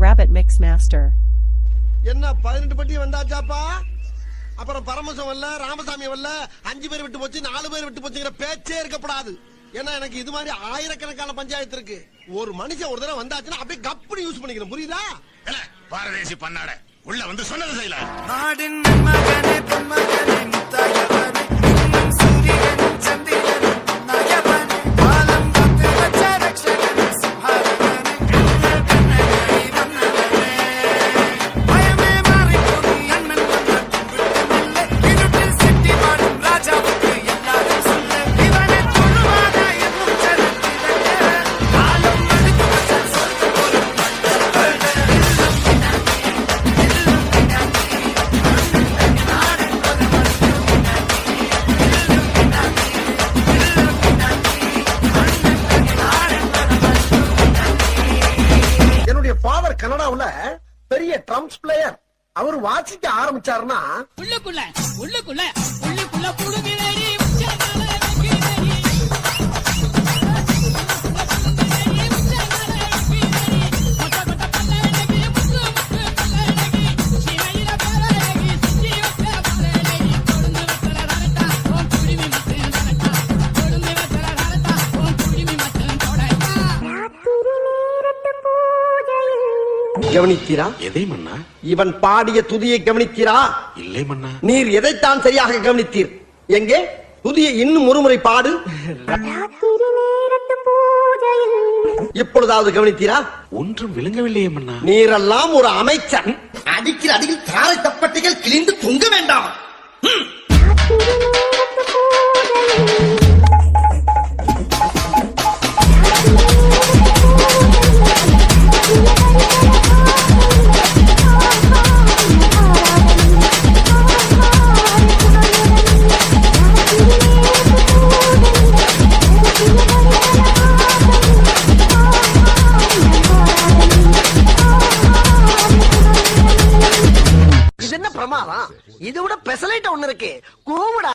Rabbit Mix Master. என்ன 18 பட்டி வந்தாச்சாப்பா? அப்புறம் பரமசம் வரல, ராமசாமி வரல, 5 பேர் விட்டு போச்சு, 4 பேர் விட்டு போச்சுங்கிற பேச்சே இருக்கப்படாது. ஏன்னா எனக்கு இது மாதிரி ஆயிரக்கணக்கான பஞ்சாயத்து இருக்கு. ஒரு மனுஷன் ஒரு தடவை வந்தாச்சுன்னா அப்படியே கப்புனு யூஸ் பண்ணிக்கணும், புரியுதா? பாரதேசி பண்ணாட உள்ள வந்து சொன்னது செய்யல. நாடின் மகனே பொன்மகனே முத்தாயவனே சூரியன் சந்திரன் நாயவனே பாலம் காத்து வச்ச ரட்சகனே சிம்ஹாரவனே கண்ணகை வண்ணவனே பயமே மாறி போய் அண்ணன் வந்த துன்புமில்லை இருட்டில் சிட்டி பாடும் ராஜாவுக்கு எல்லாரும் சொல்ல இவனே தொழுவாத என்னும் சரத்திரங்க காலம் மடுத்து வச்ச சொர்க்க போலும் என்னுடைய ஃபாதர் கனடாவுல பெரிய ட்ரம்ஸ் பிளேயர். அவர் வாசிக்க ஆரம்பிச்சாருன்னா உள்ளுக்குள்ள உள்ளுக்குள்ள உள்ளுக்குள்ள புடுங்கி வேடி உச்சந்தால வெட்டி வேடி கொட்ட கொட்ட பல்லழகி முக்கு முக்கு பல்லழகி சிவையில பல்லழகி சுத்தி வச்ச பல்லழகி கொடுந்து வச்சல ரரட்டா ஓம் குடிமி மத்தன் ரரட்டா கொடுந்து வச்சல ரரட்டா ஓம் குடிமி மத்தன் தொடட்டா கவனித்தீரா? எதை மன்னா? இவன் பாடிய துதியை கவனித்தீரா? இல்லை மன்னா. நீர் எதைத்தான் சரியாக கவனித்தீர்? எங்கே துதியை இன்னும் ஒருமுறை பாடு. இப்பொழுதாவது கவனித்தீரா? ஒன்றும் விளங்கவில்லையே மன்னா. நீரெல்லாம் ஒரு அமைச்சர். அடிக்கிற அடியில் தாரை தப்பட்டைகள் கிழிந்து தொங்க வேண்டாம். இது என்ன பிரமாதம்? இது விட பெசலைட் ஒண்ணு இருக்கு. கூவுடா.